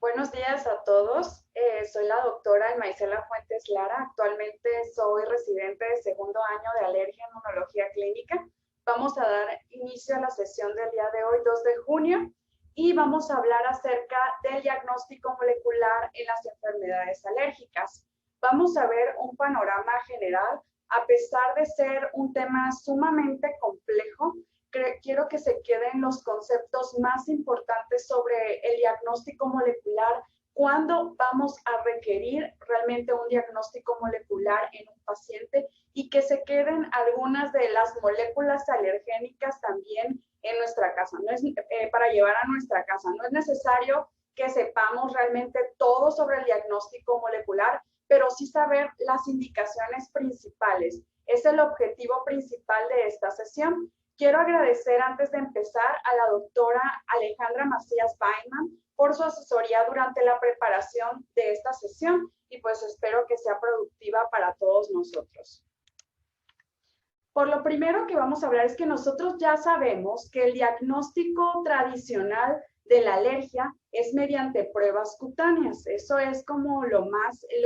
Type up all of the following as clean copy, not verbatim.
Buenos días a todos. Soy la doctora Maisela Fuentes Lara. Actualmente soy residente de segundo año de alergia e inmunología clínica. Vamos a dar inicio a la sesión del día de hoy, 2 de junio, y vamos a hablar acerca del diagnóstico molecular en las enfermedades alérgicas. Vamos a ver un panorama general. A pesar de ser un tema sumamente complejo, quiero que se queden los conceptos más importantes sobre el diagnóstico molecular, cuándo vamos a requerir realmente un diagnóstico molecular en un paciente y que se queden algunas de las moléculas alergénicas también en nuestra casa, no es para llevar a nuestra casa. No es necesario que sepamos realmente todo sobre el diagnóstico molecular, pero sí saber las indicaciones principales. Es el objetivo principal de esta sesión. Quiero agradecer antes de empezar a la doctora Alejandra Macías Weinman por su asesoría durante la preparación de esta sesión y pues espero que sea productiva para todos nosotros. Por lo primero que vamos a hablar es que nosotros ya sabemos que el diagnóstico tradicional de la alergia es mediante pruebas cutáneas. Eso es como lo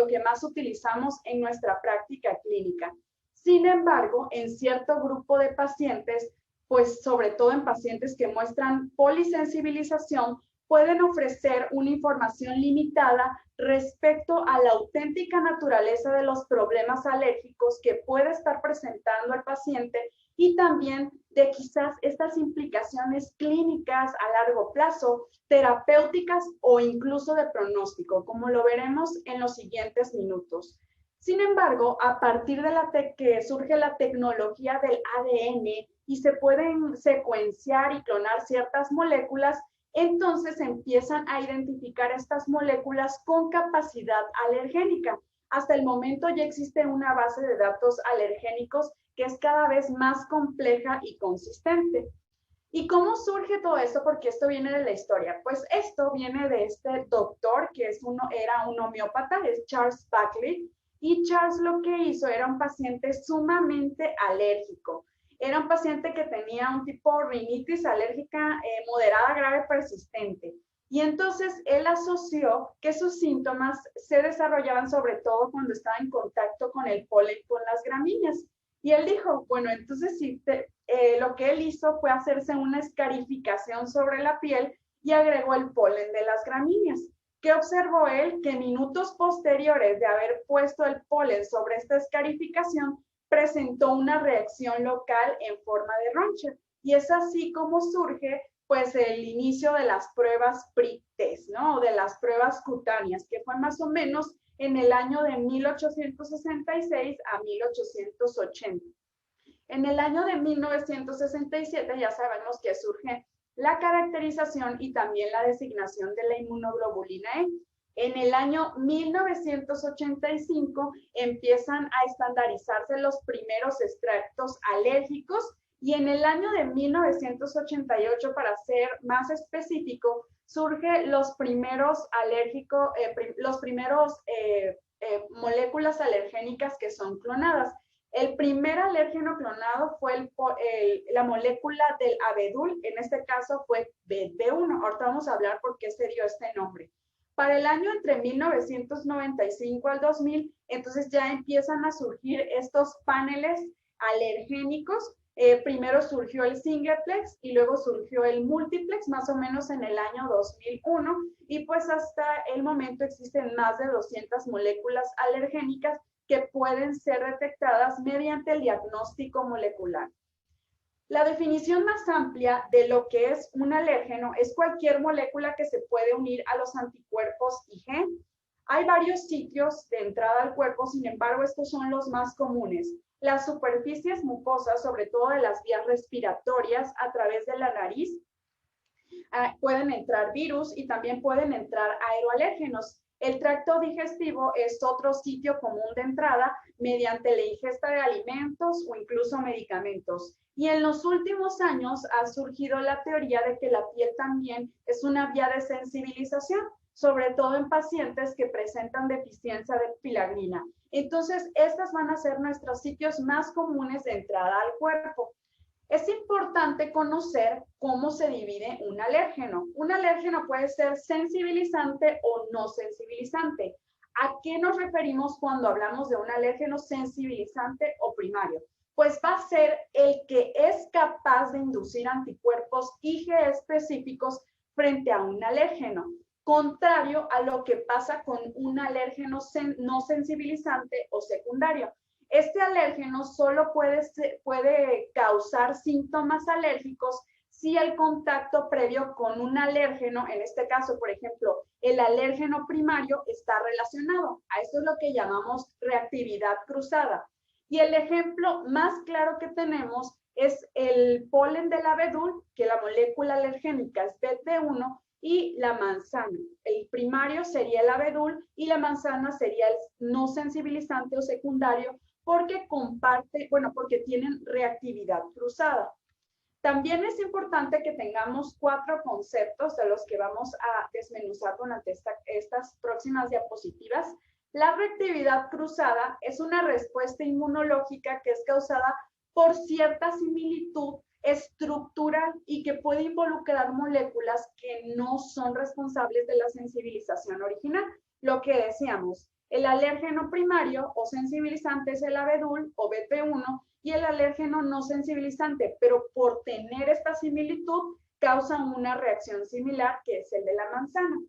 que más utilizamos en nuestra práctica clínica. Sin embargo, en cierto grupo de pacientes, pues sobre todo en pacientes que muestran polisensibilización, pueden ofrecer una información limitada respecto a la auténtica naturaleza de los problemas alérgicos que puede estar presentando el paciente y también de quizás estas implicaciones clínicas a largo plazo, terapéuticas o incluso de pronóstico, como lo veremos en los siguientes minutos. Sin embargo, a partir de que surge la tecnología del ADN y se pueden secuenciar y clonar ciertas moléculas, entonces empiezan a identificar estas moléculas con capacidad alergénica. Hasta el momento ya existe una base de datos alergénicos que es cada vez más compleja y consistente. ¿Y cómo surge todo esto? Porque esto viene de la historia. Pues esto viene de este doctor que era un homeópata, es Charles Buckley, y Charles lo que hizo era un paciente sumamente alérgico. Era un paciente que tenía un tipo de rinitis alérgica moderada, grave, persistente. Y entonces él asoció que sus síntomas se desarrollaban sobre todo cuando estaba en contacto con el polen, con las gramíneas. Y él dijo, bueno, entonces lo que él hizo fue hacerse una escarificación sobre la piel y agregó el polen de las gramíneas. ¿Qué observó él? Que minutos posteriores de haber puesto el polen sobre esta escarificación, presentó una reacción local en forma de roncha. Y es así como surge pues el inicio de las pruebas PRI-test, ¿no? De las pruebas cutáneas, que fue más o menos en el año de 1866 a 1880. En el año de 1967 ya sabemos que surge la caracterización y también la designación de la inmunoglobulina E. En el año 1985 empiezan a estandarizarse los primeros extractos alérgicos y en el año de 1988, para ser más específico, surge los primeros moléculas alergénicas que son clonadas. El primer alérgeno clonado fue la molécula del abedul, en este caso fue B1. Ahorita vamos a hablar por qué se dio este nombre. Para el año entre 1995 al 2000, entonces ya empiezan a surgir estos paneles alergénicos. Primero surgió el singleplex y luego surgió el multiplex, más o menos en el año 2001, y pues hasta el momento existen más de 200 moléculas alergénicas que pueden ser detectadas mediante el diagnóstico molecular. La definición más amplia de lo que es un alérgeno es cualquier molécula que se puede unir a los anticuerpos IgG. Hay varios sitios de entrada al cuerpo, sin embargo, estos son los más comunes. Las superficies mucosas, sobre todo de las vías respiratorias, a través de la nariz, pueden entrar virus y también pueden entrar aeroalérgenos. El tracto digestivo es otro sitio común de entrada mediante la ingesta de alimentos o incluso medicamentos. Y en los últimos años ha surgido la teoría de que la piel también es una vía de sensibilización, sobre todo en pacientes que presentan deficiencia de pilagrina. Entonces, estas van a ser nuestros sitios más comunes de entrada al cuerpo. Es importante conocer cómo se divide un alérgeno. Un alérgeno puede ser sensibilizante o no sensibilizante. ¿A qué nos referimos cuando hablamos de un alérgeno sensibilizante o primario? Pues va a ser el que es capaz de inducir anticuerpos IgE específicos frente a un alérgeno, contrario a lo que pasa con un alérgeno no sensibilizante o secundario. Este alérgeno solo puede causar síntomas alérgicos si el contacto previo con un alérgeno, en este caso, por ejemplo, el alérgeno primario, está relacionado. A esto es lo que llamamos reactividad cruzada. Y el ejemplo más claro que tenemos es el polen del abedul, que la molécula alergénica es BT1, y la manzana. El primario sería el abedul y la manzana sería el no sensibilizante o secundario, porque porque tienen reactividad cruzada. También es importante que tengamos 4 conceptos de los que vamos a desmenuzar durante estas próximas diapositivas. La reactividad cruzada es una respuesta inmunológica que es causada por cierta similitud estructural y que puede involucrar moléculas que no son responsables de la sensibilización original. Lo que decíamos, el alérgeno primario o sensibilizante es el abedul o BT1 y el alérgeno no sensibilizante, pero por tener esta similitud causan una reacción similar que es el de la manzana.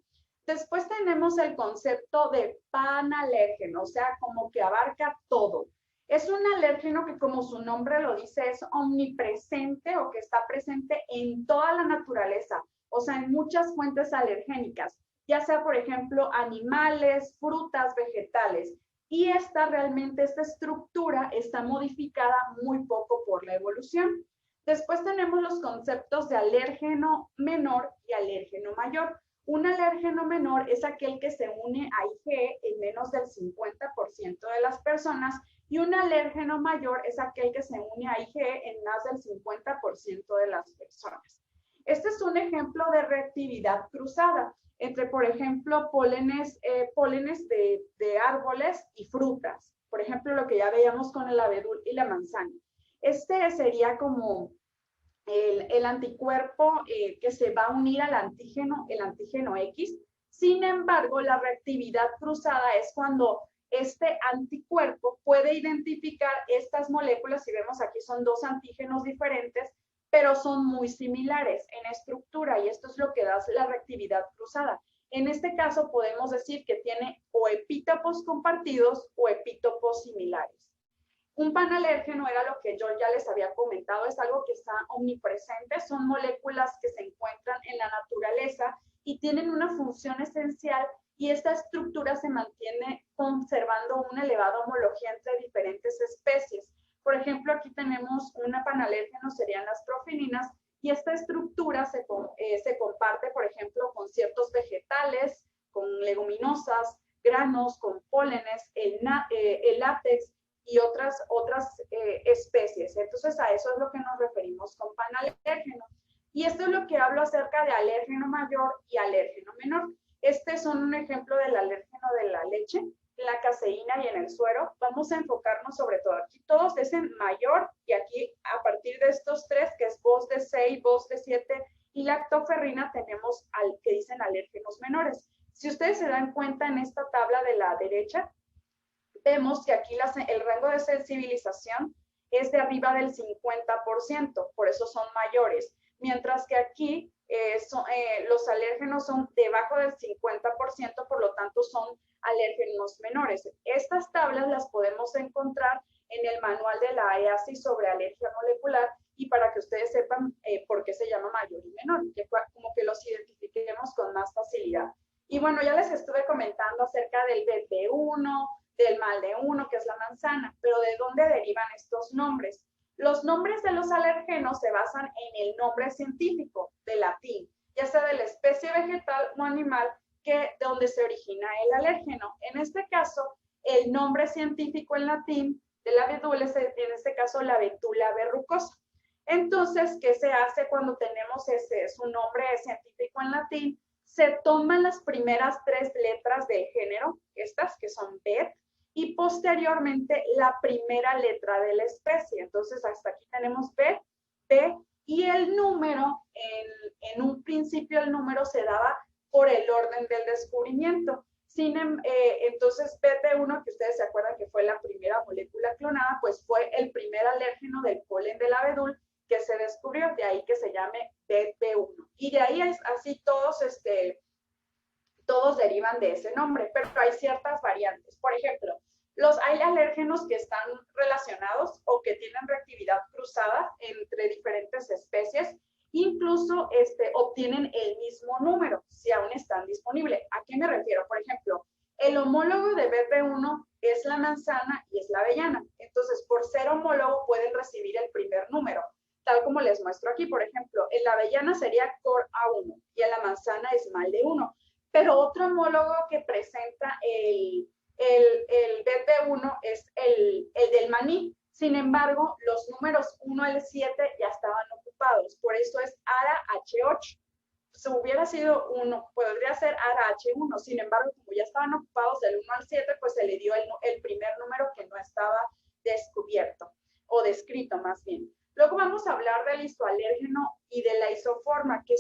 Después tenemos el concepto de panalérgeno, o sea, como que abarca todo. Es un alérgeno que, como su nombre lo dice, es omnipresente o que está presente en toda la naturaleza, o sea, en muchas fuentes alergénicas, ya sea, por ejemplo, animales, frutas, vegetales. Y esta estructura está modificada muy poco por la evolución. Después tenemos los conceptos de alérgeno menor y alérgeno mayor. Un alérgeno menor es aquel que se une a IgE en menos del 50% de las personas y un alérgeno mayor es aquel que se une a IgE en más del 50% de las personas. Este es un ejemplo de reactividad cruzada entre, por ejemplo, pólenes de árboles y frutas. Por ejemplo, lo que ya veíamos con el abedul y la manzana. Este sería como el anticuerpo que se va a unir al antígeno, el antígeno X. Sin embargo, la reactividad cruzada es cuando este anticuerpo puede identificar estas moléculas, y vemos aquí son 2 antígenos diferentes, pero son muy similares en estructura, y esto es lo que da la reactividad cruzada. En este caso podemos decir que tiene o epítopos compartidos o epítopos similares. Un panalérgeno era lo que yo ya les había comentado, es algo que está omnipresente, son moléculas que se encuentran en la naturaleza y tienen una función esencial, y esta estructura se mantiene conservando una elevada homología entre diferentes especies. Por ejemplo, aquí tenemos una panalérgeno, serían las profilinas, y esta estructura se comparte, por ejemplo, con ciertos vegetales, con leguminosas, granos, con pólenes, el látex y otras especies. Entonces, a eso es lo que nos referimos con panalérgeno. Y esto es lo que hablo acerca de alérgeno mayor y alérgeno menor. Son un ejemplo del alérgeno de la leche, en la caseína y en el suero. Vamos a enfocarnos sobre todo aquí. Todos dicen mayor, y aquí a partir de estos 3, que es VOS de 6, VOS de 7 y lactoferrina, tenemos al que dicen alérgenos menores. Si ustedes se dan cuenta en esta tabla de la derecha, vemos que aquí el rango de sensibilización es de arriba del 50%, por eso son mayores, mientras que aquí los alérgenos son debajo del 50%, por lo tanto son alérgenos menores. Estas tablas las podemos encontrar en el manual de la EASI sobre alergia molecular, y para que ustedes sepan por qué se llama mayor y menor, que como que los identifiquemos con más facilidad. Y bueno, ya les estuve comentando acerca del BT1, del mal de 1, que es la manzana, pero ¿de dónde derivan estos nombres? Los nombres de los alergenos se basan en el nombre científico de latín, ya sea de la especie vegetal o animal de donde se origina el alérgeno. En este caso, el nombre científico en latín de la vedula es, en este caso, la Betula verrucosa. Entonces, ¿qué se hace cuando tenemos su nombre científico en latín? Se toman las primeras 3 letras del género, estas que son Bet, y posteriormente la primera letra de la especie. Entonces, hasta aquí tenemos Bet, B, y el número, en un principio el número se daba por el orden del descubrimiento. Entonces, BP1, que ustedes se acuerdan que fue la primera molécula clonada, pues fue el primer alérgeno del polen del abedul que se descubrió, de ahí que se llame BP1. Y de ahí es así todos derivan de ese nombre, pero hay ciertas variantes. Por ejemplo, hay alérgenos que están relacionados o que tienen reactividad cruzada entre diferentes especies, incluso obtienen el mismo número si aún están disponibles. ¿A qué me refiero? Por ejemplo, el homólogo de BP1 es la manzana y es la avellana. Entonces, por ser homólogo pueden recibir el primer número, tal como les muestro aquí. Por ejemplo, en la avellana sería Cor A1 y en la manzana es mal de 1. Pero otro homólogo que presenta el BP1 es el del maní. Sin embargo, los números 1 al 7 ya estaban ocupados. Por eso es ARA H8. Si hubiera sido 1, podría ser ARA H1. Sin embargo, como ya estaban ocupados del 1 al 7, pues se le dio el primer número que no estaba descubierto o descrito más bien. Luego vamos a hablar del isoalérgeno y de la isoforma, que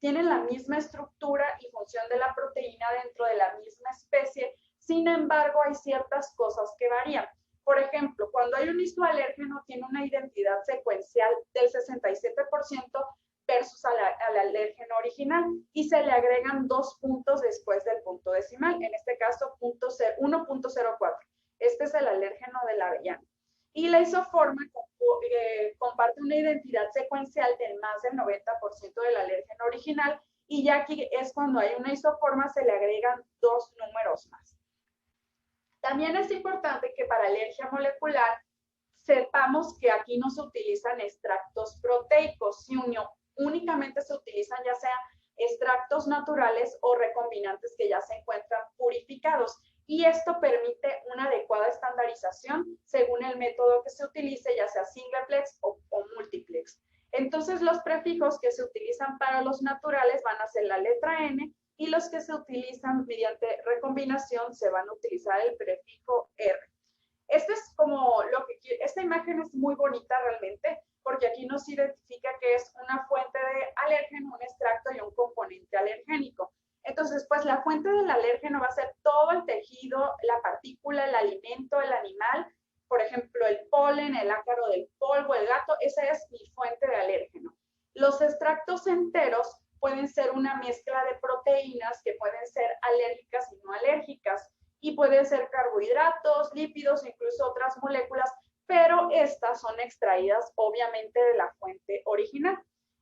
tienen la misma estructura y función de la proteína dentro de la misma especie. Sin embargo, hay ciertas cosas que varían. Por ejemplo, cuando hay un isoalérgeno, tiene una identidad secuencial del 67% versus al alérgeno original y se le agregan 2 puntos después del punto decimal, en este caso 1.04. Este es el alérgeno de la avellana. Y la isoforma comparte una identidad secuencial del más del 90% del alérgeno original, y ya aquí es cuando hay una isoforma se le agregan 2 números más. También es importante que para alergia molecular sepamos que aquí no se utilizan extractos proteicos, sino únicamente se utilizan ya sea extractos naturales o recombinantes que ya se encuentran purificados. Y esto permite una adecuada estandarización según el método que se utilice, ya sea singleplex o multiplex. Entonces, los prefijos que se utilizan para los naturales van a ser la letra N, y los que se utilizan mediante recombinación se van a utilizar el prefijo R. Esta imagen es muy bonita realmente, porque aquí nos identifica que es una fuente de alérgeno, un extracto y un componente alergénico. Entonces, pues la fuente del alérgeno va a ser todo el tejido, la partícula, el alimento, el animal. Por ejemplo, el polen, el ácaro del polvo, el gato, esa es mi fuente de alérgeno. Los extractos enteros pueden ser una mezcla de proteínas que pueden ser alérgicas y no alérgicas, y pueden ser carbohidratos, lípidos, incluso otras moléculas, pero estas son extraídas obviamente de la fuente original.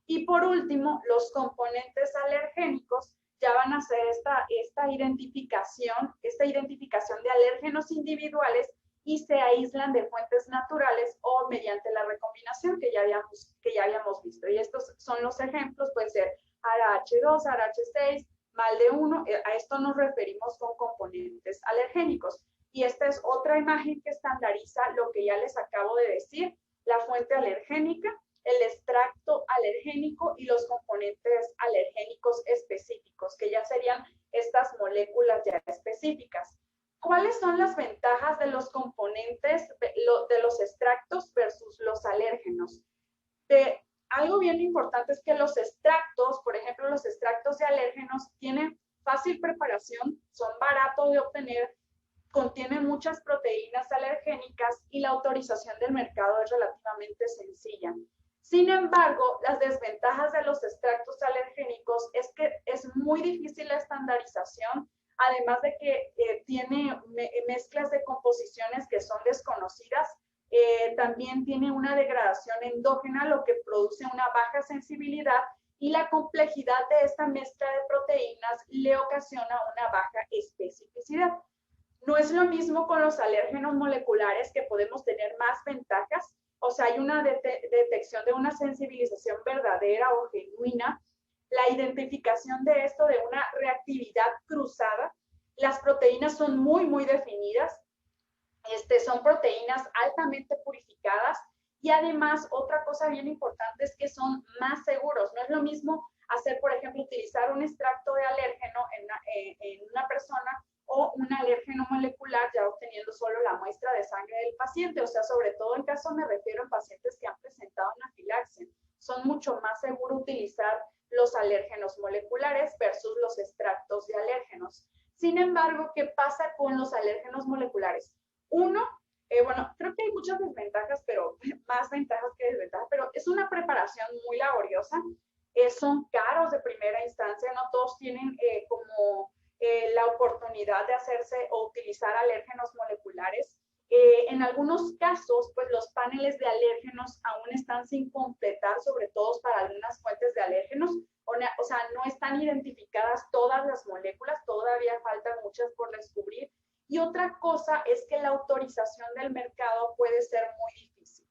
Y por último, los componentes alergénicos ya van a hacer esta identificación de alérgenos individuales y se aíslan de fuentes naturales o mediante la recombinación que ya habíamos visto. Y estos son los ejemplos, puede ser ARA-H2, ARA-H6, mal de 1, a esto nos referimos con componentes alergénicos. Y esta es otra imagen que estandariza lo que ya les acabo de decir, la fuente alergénica, el extracto alergénico y los componentes alergénicos específicos, que ya serían estas moléculas ya específicas. ¿Cuáles son las ventajas de los componentes, de los extractos versus los alérgenos? Algo bien importante es que los extractos, por ejemplo, los extractos de alérgenos tienen fácil preparación, son baratos de obtener, contienen muchas proteínas alergénicas y la autorización del mercado es relativamente sencilla. Sin embargo, las desventajas de los extractos alergénicos es que es muy difícil la estandarización, además de que tiene mezclas de composiciones que son desconocidas. También tiene una degradación endógena, lo que produce una baja sensibilidad, y la complejidad de esta mezcla de proteínas le ocasiona una baja especificidad. No es lo mismo con los alérgenos moleculares, que podemos tener más ventajas, o sea, hay una detección de una sensibilización verdadera o genuina, la identificación de esto de una reactividad cruzada, las proteínas son muy definidas, son proteínas altamente purificadas, y además otra cosa bien importante es que son más seguros. No es lo mismo hacer, por ejemplo, utilizar un extracto de alérgeno en una persona o un alérgeno molecular ya obteniendo solo la muestra de sangre del paciente. O sea, sobre todo en caso me refiero a pacientes que han mucho más seguro utilizar los alérgenos moleculares versus los extractos de alérgenos. Sin embargo, ¿qué pasa con los alérgenos moleculares? Uno, bueno, creo que hay muchas desventajas, pero más ventajas que desventajas, pero es una preparación muy laboriosa, son caros de primera instancia, no todos tienen como la oportunidad de hacerse o utilizar alérgenos moleculares. En algunos casos, pues los paneles de alérgenos aún están sin completar, sobre todo para algunas fuentes de alérgenos, o sea, no están identificadas todas las moléculas, todavía faltan muchas por descubrir. Y otra cosa es que la autorización del mercado puede ser muy difícil.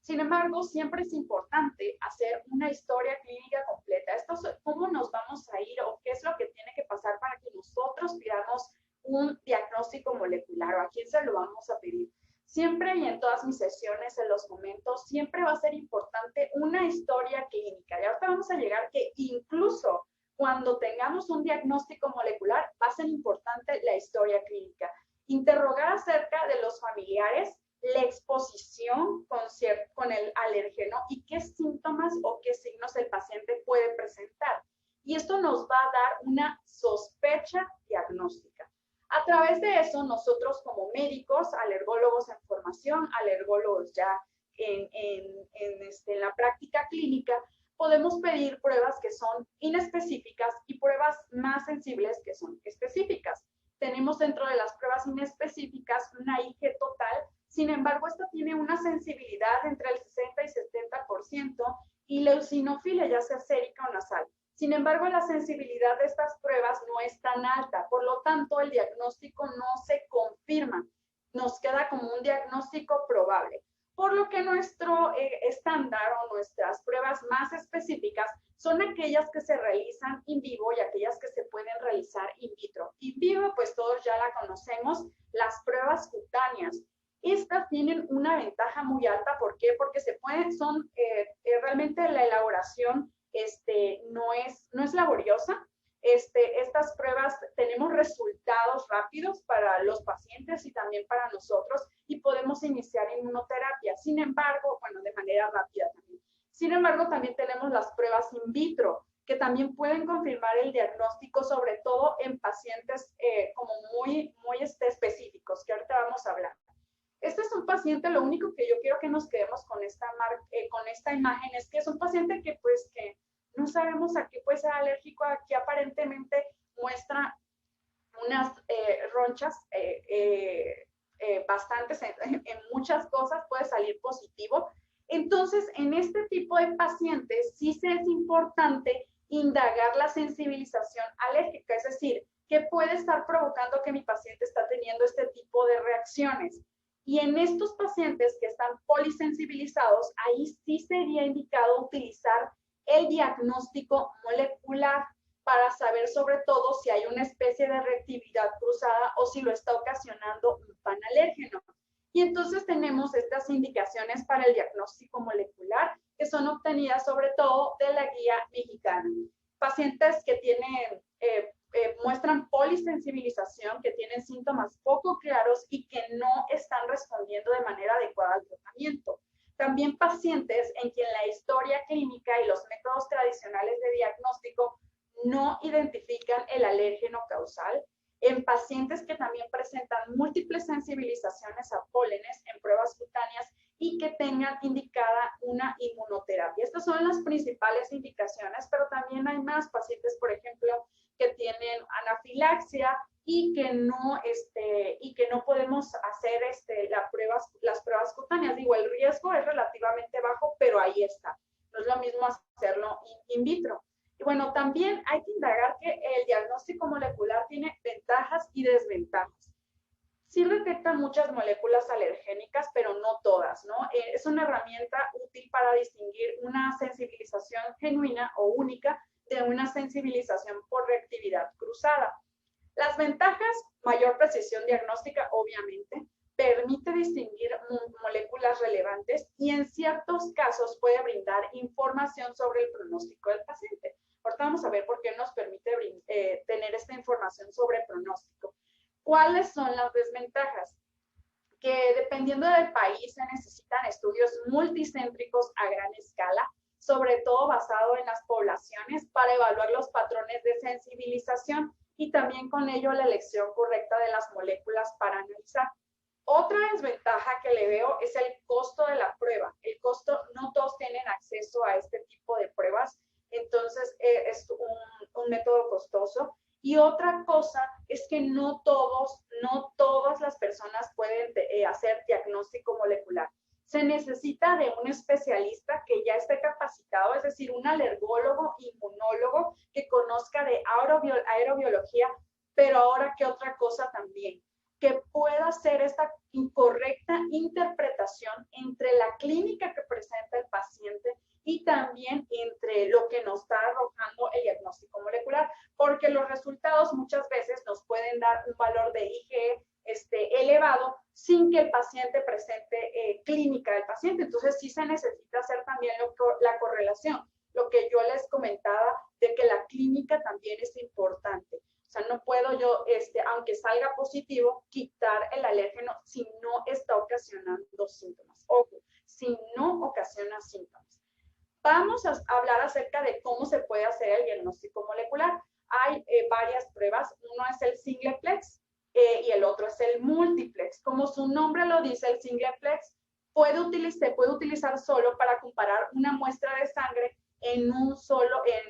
Sin embargo, siempre es importante hacer una historia clínica completa. Esto es cómo nos vamos a ir o qué es lo que tiene que pasar para que nosotros pidamos un diagnóstico molecular o a quién se lo vamos a pedir. Siempre y en todas mis sesiones, en los momentos, siempre va a ser importante una historia clínica. Y ahorita vamos a llegar que incluso cuando tengamos un diagnóstico molecular, va a ser importante la historia clínica. Interrogar acerca de los familiares, la exposición con el alérgeno y qué síntomas o qué signos el paciente puede presentar. Y esto nos va a dar una sospecha diagnóstica. A través de eso, nosotros como médicos, alergólogos en formación, alergólogos ya en la práctica clínica, podemos pedir pruebas que son inespecíficas y pruebas más sensibles que son específicas. Tenemos dentro de las pruebas inespecíficas una IG total. Sin embargo, esta tiene una sensibilidad entre el 60 y 70% y la eosinofilia, ya sea sérica o nasal. Sin embargo, la sensibilidad de estas pruebas no es tan alta, por lo tanto, el diagnóstico no se confirma. Nos queda como un diagnóstico probable. Por lo que nuestro estándar o nuestras pruebas más específicas son aquellas que se realizan in vivo y aquellas que se pueden realizar in vitro. In vivo, pues todos ya la conocemos, las pruebas cutáneas. Estas tienen una ventaja muy alta. ¿Por qué? Porque realmente la elaboración no es laboriosa. Estas pruebas tenemos resultados rápidos para los pacientes y también para nosotros y podemos iniciar inmunoterapia. Sin embargo, bueno, de manera rápida también. Sin embargo, también tenemos las pruebas in vitro, que también pueden confirmar el diagnóstico, sobre todo en pacientes como muy específicos, que ahorita vamos a hablar. Este es un paciente, lo único que yo quiero que nos quedemos con esta imagen es que es un paciente que no sabemos a qué puede ser alérgico, aquí aparentemente muestra unas ronchas bastantes en muchas cosas, puede salir positivo. Entonces, en este tipo de pacientes sí es importante indagar la sensibilización alérgica, es decir, ¿qué puede estar provocando que mi paciente está teniendo este tipo de reacciones? Y en estos pacientes que están polisensibilizados, ahí sí sería indicado utilizar el diagnóstico molecular para saber sobre todo si hay una especie de reactividad cruzada o si lo está ocasionando un panalérgeno. Y entonces tenemos estas indicaciones para el diagnóstico molecular que son obtenidas sobre todo de la guía mexicana. Pacientes que tienen muestran polisensibilización, que tienen síntomas poco claros y que no están respondiendo de manera adecuada al tratamiento. También pacientes en quien la historia clínica y los métodos tradicionales de diagnóstico no identifican el alérgeno causal. En pacientes que también presentan múltiples sensibilizaciones a pólenes en pruebas cutáneas y que tengan indicada una inmunoterapia. Estas son las principales indicaciones, pero también hay más pacientes, por ejemplo, que tienen anafilaxia y que no podemos hacer las pruebas cutáneas. Digo, el riesgo es relativamente bajo, pero ahí está. No es lo mismo hacerlo in vitro. Y bueno, también hay que indagar que el diagnóstico molecular tiene ventajas y desventajas. Sí detecta muchas moléculas alergénicas, pero no todas, ¿no? Es una herramienta útil para distinguir una sensibilización genuina o única de una sensibilización por reactividad cruzada. Las ventajas: mayor precisión diagnóstica, obviamente, permite distinguir moléculas relevantes y en ciertos casos puede brindar información sobre el pronóstico del paciente. Ahorita vamos a ver por qué nos permite tener esta información sobre pronóstico. ¿Cuáles son las desventajas? que dependiendo del país se necesitan estudios multicéntricos a gran escala, sobre todo basado en las poblaciones para evaluar los patrones de sensibilización y también con ello la elección correcta de las moléculas para analizar. Otra desventaja que le veo es el costo de la prueba. El costo, no todos tienen acceso a este tipo de pruebas, entonces es un método costoso. Y otra cosa es que no todas las personas pueden hacer diagnóstico molecular. Se necesita de un especialista que ya esté capacitado, es decir, un alergólogo, inmunólogo, que conozca de aerobiología, pero ahora, ¿qué otra cosa también? Que pueda hacer esta incorrecta interpretación entre la clínica que presenta el paciente y también entre lo que nos está arrojando el diagnóstico molecular, porque los resultados muchas veces nos pueden dar un valor de IgE elevado sin que el paciente presente clínica del paciente. Entonces sí se necesita hacer también la correlación, lo que yo les comentaba de que la clínica también es importante. O sea, no puedo yo, aunque salga positivo, quitar el alérgeno si no está ocasionando síntomas. Ojo, si no ocasiona síntomas. Vamos a hablar acerca de cómo se puede hacer el diagnóstico molecular. Hay varias pruebas. Uno es el singleplex y el otro es el multiplex. Como su nombre lo dice, el singleplex se puede utilizar solo para comparar una muestra de sangre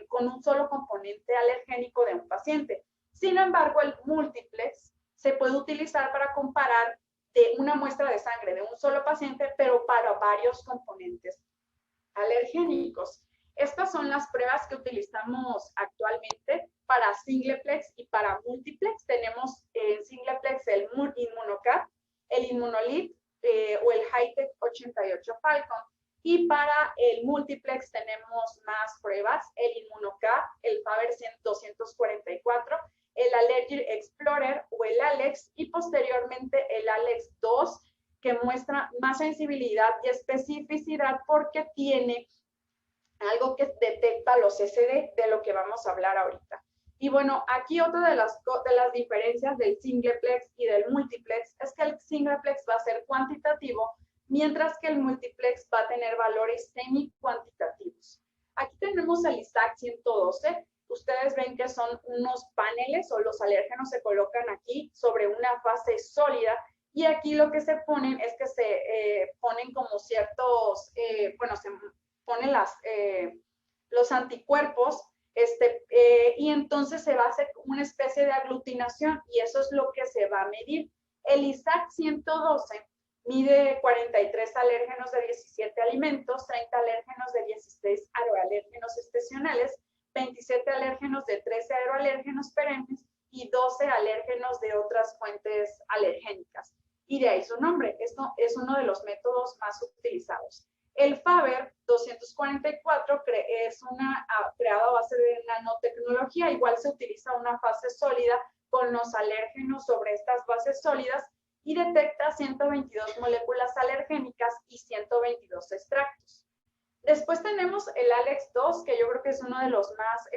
con un solo componente alergénico de un paciente. Sin embargo, el multiplex se puede utilizar para comparar de una muestra de sangre de un solo paciente, pero para varios componentes alergénicos. Estas son las pruebas que utilizamos actualmente para singleplex y para multiplex. Tenemos en singleplex el Immunocap, el Immunolith o el Hitech 88 Falcon. Y para el multiplex tenemos más pruebas, el Immunocap, el Faber 244, el Allergy Explorer o el ALEX y posteriormente el ALEX 2, que muestra más sensibilidad y especificidad porque tiene algo que detecta los SD, de lo que vamos a hablar ahorita. Y bueno, aquí otra de las diferencias del singleplex y del multiplex es que el singleplex va a ser cuantitativo, mientras que el multiplex va a tener valores semi-cuantitativos. Aquí tenemos el ISAC 112. Ustedes ven que son unos paneles o los alérgenos se colocan aquí sobre una fase sólida y aquí lo que se ponen es que se ponen como ciertos, se ponen los anticuerpos y entonces se va a hacer una especie de aglutinación y eso es lo que se va a medir. El ISAC 112 mide 43 alérgenos de 17 alimentos, 30 alérgenos de 16 aeroalérgenos estacionales, 27 alérgenos de 13 aeroalérgenos perennes y 12 alérgenos de otras fuentes alergénicas. Y de ahí su nombre. Esto es uno de los métodos más utilizados. El Faber 244 es creado a base de nanotecnología. Igual se utiliza una fase sólida con los alérgenos sobre estas bases sólidas y detecta 122 moléculas alergénicas y 122 extractos. Después tenemos el ALEX 2, que yo creo que es uno de los más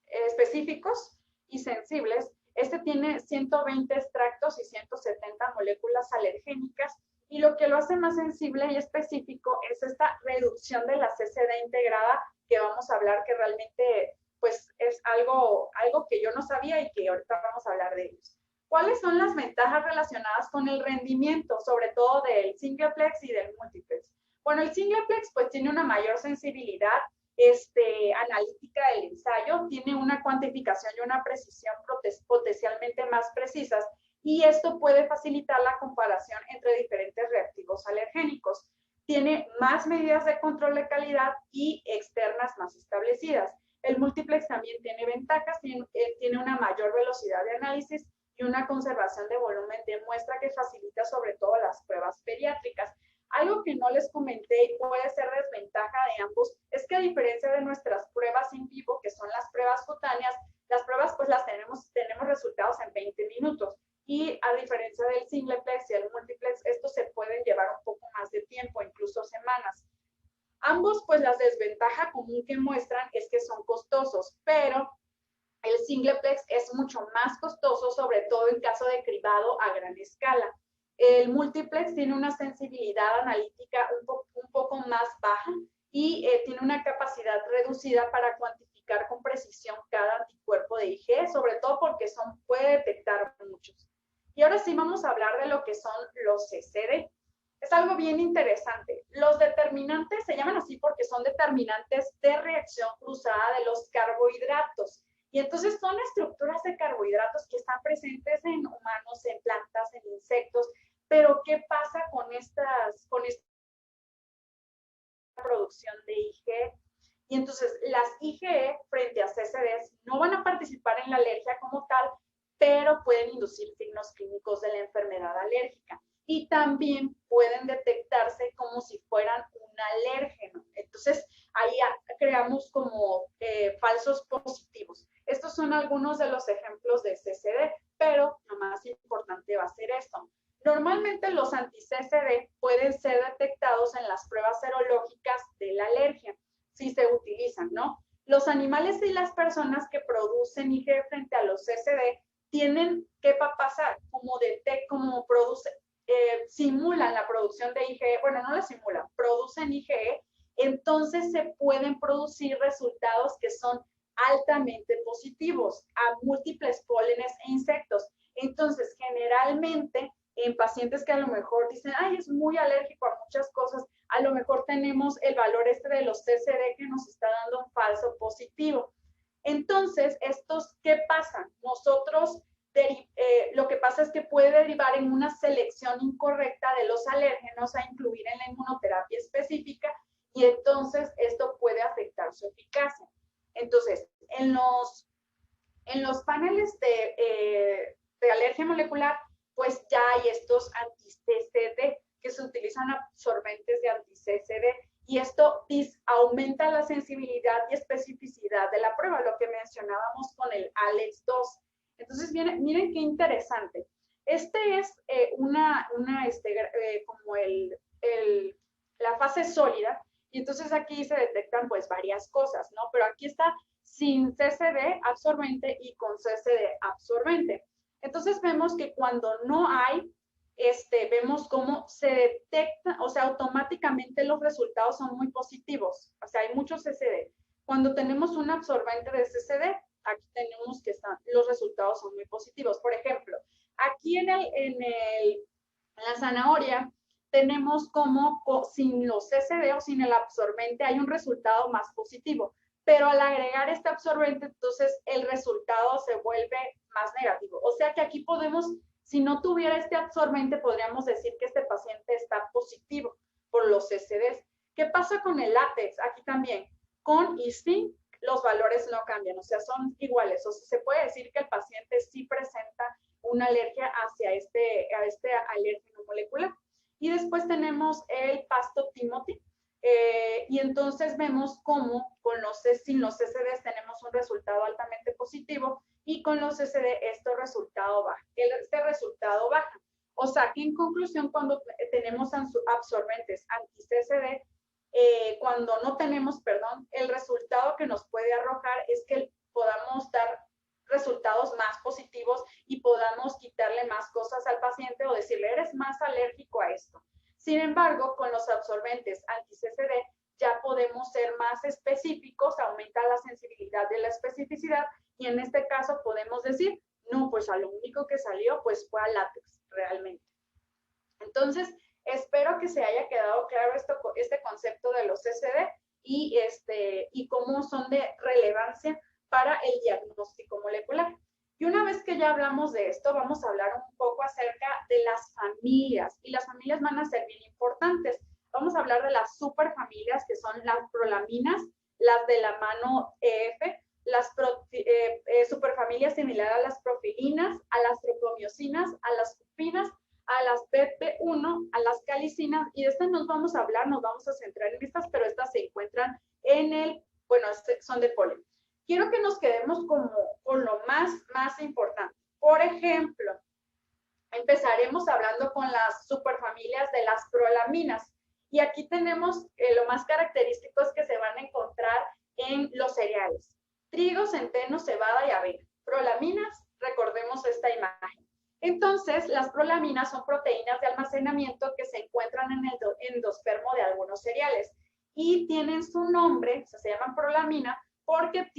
específicos y sensibles. Este tiene 120 extractos y 170 moléculas alergénicas y lo que lo hace más sensible y específico es esta reducción de la CCD integrada que vamos a hablar, que realmente pues es algo que yo no sabía y que ahorita vamos a hablar de ellos. ¿Cuáles son las ventajas relacionadas con el rendimiento, sobre todo del singleplex y del multiplex? Bueno, el singleplex pues tiene una mayor sensibilidad analítica del ensayo, tiene una cuantificación y una precisión potencialmente más precisas y esto puede facilitar la comparación entre diferentes reactivos alergénicos. Tiene más medidas de control de calidad y externas más establecidas. El multiplex también tiene ventajas, tiene una mayor velocidad de análisis y una conservación de volumen de muestra que facilita sobre todo las pruebas pediátricas. Algo que no les comenté y puede ser desventaja de ambos es que a diferencia de nuestras pruebas in vivo, que son las pruebas cutáneas, las pruebas pues las tenemos resultados en 20 minutos y a diferencia del singleplex y el multiplex, estos se pueden llevar un poco más de tiempo, incluso semanas. Ambos pues la desventaja común que muestran es que son costosos, pero el singleplex es mucho más costoso, sobre todo en caso de cribado a gran escala. El múltiplex tiene una sensibilidad analítica un poco más baja y tiene una capacidad reducida para cuantificar con precisión cada anticuerpo de IgE, sobre todo porque puede detectar muchos. Y ahora sí vamos a hablar de lo que son los CCD. Es algo bien interesante. Los determinantes se llaman así porque son determinantes de reacción cruzada de los carbohidratos. Y entonces son estructuras de carbohidratos que están presentes en humanos, en plantas, en insectos. Pero ¿qué pasa con esta producción de IgE? Y entonces las IgE frente a CCDs no van a participar en la alergia como tal, pero pueden inducir signos clínicos de la enfermedad alérgica. Y también pueden detectarse como si fueran un alérgeno. Entonces, ahí creamos como falsos positivos. Estos son algunos de los ejemplos de CCD, pero lo más importante va a ser esto. Normalmente los anti-CCD pueden ser detectados en las pruebas serológicas de la alergia, si se utilizan, ¿no? Los animales y las personas que producen IgE frente a los CCD tienen que pasar como simulan la producción de IgE, bueno, no la simulan, producen IgE, entonces se pueden producir resultados que son altamente positivos a múltiples pólenes e insectos. Entonces, generalmente, en pacientes que a lo mejor dicen, ay, es muy alérgico a muchas cosas, a lo mejor tenemos el valor de los CCD que nos está dando un falso positivo. Entonces, ¿qué pasa? Nosotros, lo que pasa es que puede derivar en una selección incorrecta de los alérgenos a incluir en la inmunoterapia específica y entonces esto puede afectar su eficacia. Entonces, en los paneles de alergia molecular, pues ya hay estos anti-CCD que se utilizan absorbentes de anti-CCD y esto aumenta la sensibilidad y especificidad de la prueba, lo que mencionábamos con el ALEX2. Entonces, miren qué interesante. Este es como la fase sólida y entonces aquí se detectan pues varias cosas, ¿no? Pero aquí está sin CCD absorbente y con CCD absorbente. Entonces vemos que cuando no hay, vemos cómo se detecta, o sea, automáticamente los resultados son muy positivos, o sea, hay mucho CCD. Cuando tenemos un absorbente de CCD, aquí tenemos que los resultados son muy positivos. Por ejemplo, aquí en la zanahoria, tenemos como sin los CCD o sin el absorbente hay un resultado más positivo, pero al agregar este absorbente, entonces el resultado se vuelve más negativo. O sea que aquí podemos, si no tuviera este absorbente, podríamos decir que este paciente está positivo por los CCDs. ¿Qué pasa con el látex? Aquí también, con y sin, los valores no cambian, o sea, son iguales. O sea, se puede decir que el paciente sí presenta una alergia hacia este alérgeno molecular. Y después tenemos el pasto Timothy, y entonces vemos cómo sin los CCDs tenemos un resultado altamente positivo y con los CCD este resultado baja. O sea que en conclusión, cuando tenemos absorbentes anti-CCD, cuando no tenemos, el resultado que nos puede arrojar es que podamos dar resultados más positivos y podamos quitarle más cosas al paciente o decirle, eres más alérgico a esto. Sin embargo, con los absorbentes anti-CCD ya podemos ser más específicos, aumenta la sensibilidad de la especificidad y en este caso podemos decir, no, pues a lo único que salió pues fue al látex realmente. Entonces, espero que se haya quedado claro este concepto de los CCD y cómo son de relevancia para el diagnóstico molecular. Y una vez que ya hablamos de esto, vamos a hablar un poco acerca de las familias. Y las familias van a ser bien importantes. Vamos a hablar de las superfamilias, que son las prolaminas, las de la mano EF, las superfamilias similares a las profilinas, a las tropomiosinas, a las cupinas, a las PP1, a las calicinas, y de estas nos vamos a centrar en estas, pero estas se encuentran son de polen. Quiero que nos quedemos con lo más importante. Por ejemplo, empezaremos hablando con las superfamilias de las prolaminas. Y aquí tenemos lo más característico es que se van a encontrar en los cereales. Trigo, centeno, cebada y avena. Prolaminas, recordemos esta imagen. Entonces, las prolaminas son proteínas de almacenamiento que se encuentran en el endospermo de algunos cereales y tienen su nombre, o sea, se llaman prolamina, porque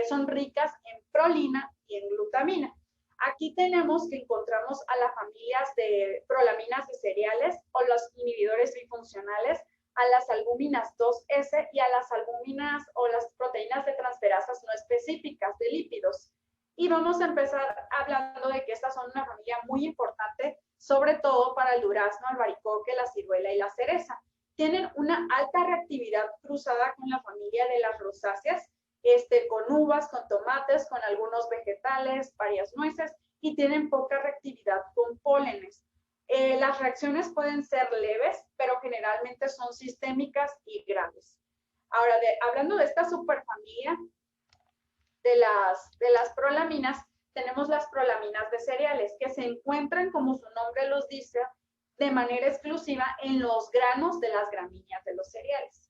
son ricas en prolina y en glutamina. Aquí tenemos que encontramos a las familias de prolaminas de cereales o los inhibidores bifuncionales, a las albúminas 2S y a las albúminas o las proteínas de transferasas no específicas de lípidos. Y vamos a empezar hablando de que estas son una familia muy importante, sobre todo para el durazno, albaricoque, la ciruela y la cereza. Tienen una alta reactividad cruzada con la familia de las rosáceas, con uvas, con tomates, con algunos vegetales, varias nueces, y tienen poca reactividad con pólenes. Las reacciones pueden ser leves, pero generalmente son sistémicas y graves. Ahora, hablando de esta superfamilia de las prolaminas, tenemos las prolaminas de cereales, que se encuentran, como su nombre los dice, de manera exclusiva en los granos de las gramíneas de los cereales.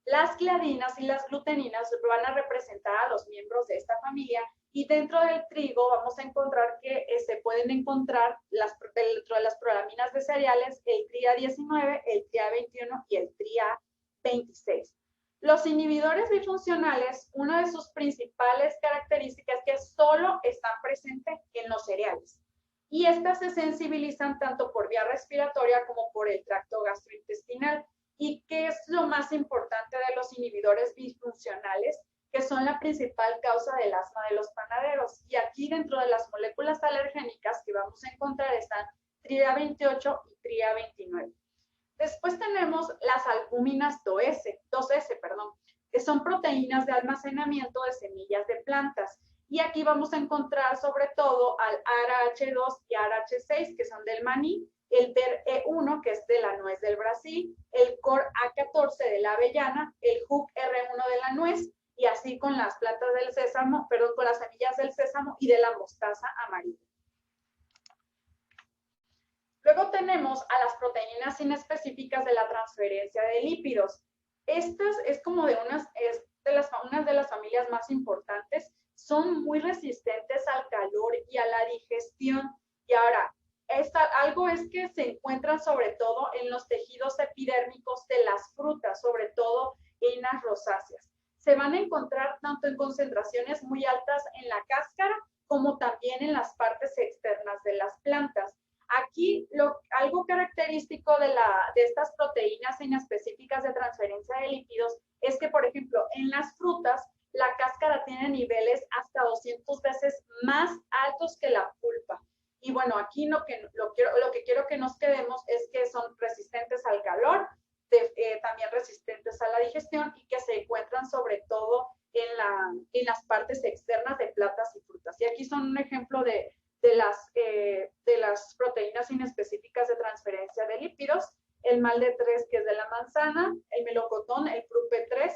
Las gliadinas y las gluteninas van a representar a los miembros de esta familia, y dentro del trigo vamos a encontrar que se pueden encontrar dentro de las prolaminas de cereales el TRIA19, el TRIA21 y el TRIA26. Los inhibidores bifuncionales, una de sus principales características es que solo están presentes en los cereales, y estas se sensibilizan tanto por vía respiratoria como por el tracto gastrointestinal. ¿Y qué es lo más importante de los inhibidores bifuncionales? Que son la principal causa del asma de los panaderos. Y aquí dentro de las moléculas alergénicas que vamos a encontrar están TRIA28 y TRIA29. Después tenemos las albúminas 2S, que son proteínas de almacenamiento de semillas de plantas. Y aquí vamos a encontrar sobre todo al ARH2 y ARH6, que son del maní, el BER-E1, que es de la nuez del Brasil, el COR-A14 de la avellana, el HUC-R1 de la nuez, y así con las plantas del sésamo, con las semillas del sésamo y de la mostaza amarilla. Luego tenemos a las proteínas inespecíficas de la transferencia de lípidos. Estas es como una de las familias más importantes. Son muy resistentes al calor y a la digestión. Y ahora, algo es que se encuentran sobre todo en los tejidos epidérmicos de las frutas, sobre todo en las rosáceas. Se van a encontrar tanto en concentraciones muy altas en la cáscara como también en las partes externas de las plantas. Aquí algo característico de estas proteínas inespecíficas de transferencia de lípidos es que, por ejemplo, en las frutas, la cáscara tiene niveles hasta 200 veces más altos que la pulpa. Y bueno, aquí lo que quiero que nos quedemos es que son resistentes al calor, también resistentes a la digestión, y que se encuentran sobre todo en las partes externas de plantas y frutas. Y aquí son un ejemplo de las proteínas inespecíficas de transferencia de lípidos: el MALD3, que es de la manzana, el melocotón, el PRUP3,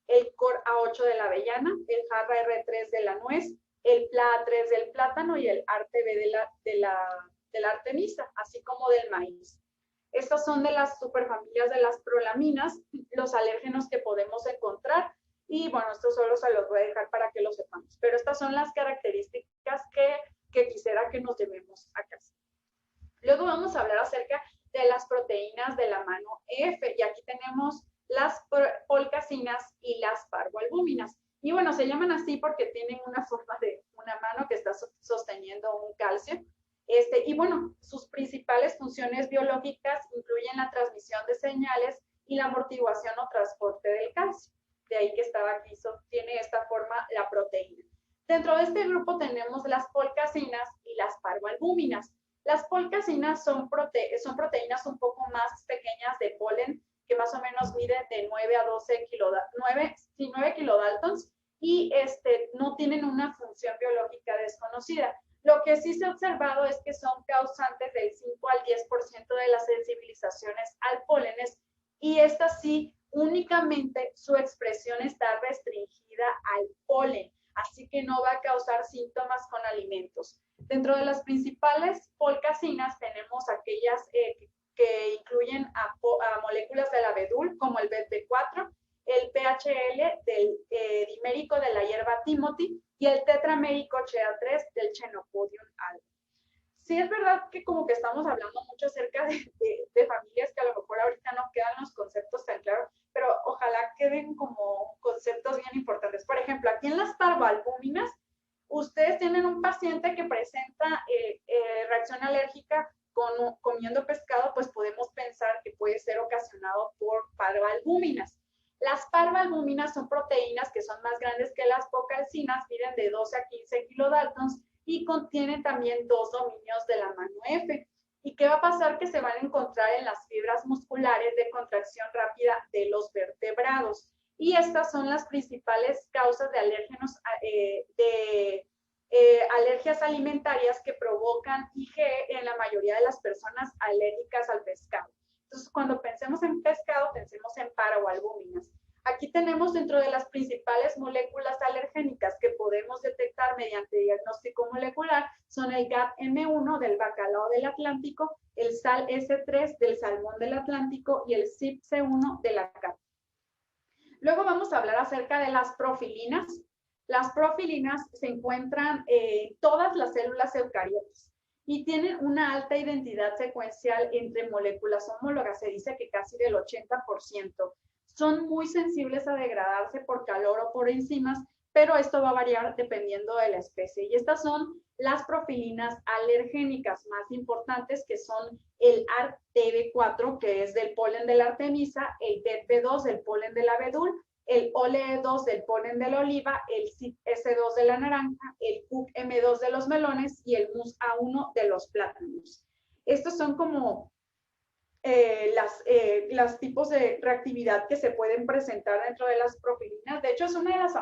el COR-A8 de la avellana, el JARA-R3 de la nuez, el PLA3 del plátano y el ARTB de la artemisa, así como del maíz. Estas son de las superfamilias de las prolaminas, los alérgenos que podemos encontrar. Y bueno, esto solo se los voy a dejar para que lo sepamos. Pero estas son las características que quisiera que nos llevemos a casa. Luego vamos a hablar acerca de las proteínas de la mano F, y aquí tenemos las polcasinas y las parvoalbúminas. Y bueno, se llaman así porque tienen una forma de una mano que está sosteniendo un calcio. Y bueno, sus principales funciones biológicas incluyen la transmisión de señales y la amortiguación o transporte del calcio. De ahí que estaba aquí, tiene esta forma la proteína. Dentro de este grupo tenemos las polcasinas y las parvoalbúminas. Las polcasinas son proteínas un poco más pequeñas de polen, que más o menos miden de 9 a 12 9 kilodaltons, y no tienen una función biológica desconocida. Lo que sí se ha observado es que son causantes del 5 al 10% de las sensibilizaciones al pólenes, y estas sí, únicamente su expresión está restringida al polen, así que no va a causar síntomas con alimentos. Dentro de las principales polcasinas tenemos aquellas que incluyen a moléculas del abedul, como el BET-B4, el PHL del dimérico de la hierba Timothy y el tetramérico CHEA3 del Chenopodium alba. sí es verdad que como que estamos hablando mucho acerca de familias que a lo mejor ahorita no quedan los conceptos tan claros, pero ojalá queden como conceptos bien importantes. Por ejemplo, aquí en las parvalbúminas, ustedes tienen un paciente que presenta reacción alérgica comiendo pescado, pues podemos pensar que puede ser ocasionado por parvalbúminas. Las parvalbúminas son proteínas que son más grandes que las focalcinas, miden de 12 a 15 kilodaltons y contienen también dos dominios de la mano F. ¿Y qué va a pasar? Que se van a encontrar en las fibras musculares de contracción rápida de los vertebrados. Y estas son las principales causas de alérgenos, alergias alimentarias que provocan IgE en la mayoría de las personas alérgicas al pescado. Entonces, cuando pensemos en pescado, pensemos en parvalbúminas. Aquí tenemos dentro de las principales moléculas alergénicas que podemos detectar mediante diagnóstico molecular, son el GAP-M1 del bacalao del Atlántico, el SAL S3 del salmón del Atlántico y el CYP-C1 de la carne. Luego vamos a hablar acerca de las profilinas. Las profilinas se encuentran en todas las células eucariotas y tienen una alta identidad secuencial entre moléculas homólogas, se dice que casi del 80%. Son muy sensibles a degradarse por calor o por enzimas, pero esto va a variar dependiendo de la especie. Y estas son las profilinas alergénicas más importantes, que son el ARTB4, que es del polen de la artemisa, el TEP2 del polen del abedul, el OLE2 del polen de la oliva, el CYP-S2 de la naranja, el CUC-M2 de los melones y el MUS-A1 de los plátanos. Estos son como los tipos de reactividad que se pueden presentar dentro de las profilinas. De hecho, es una de las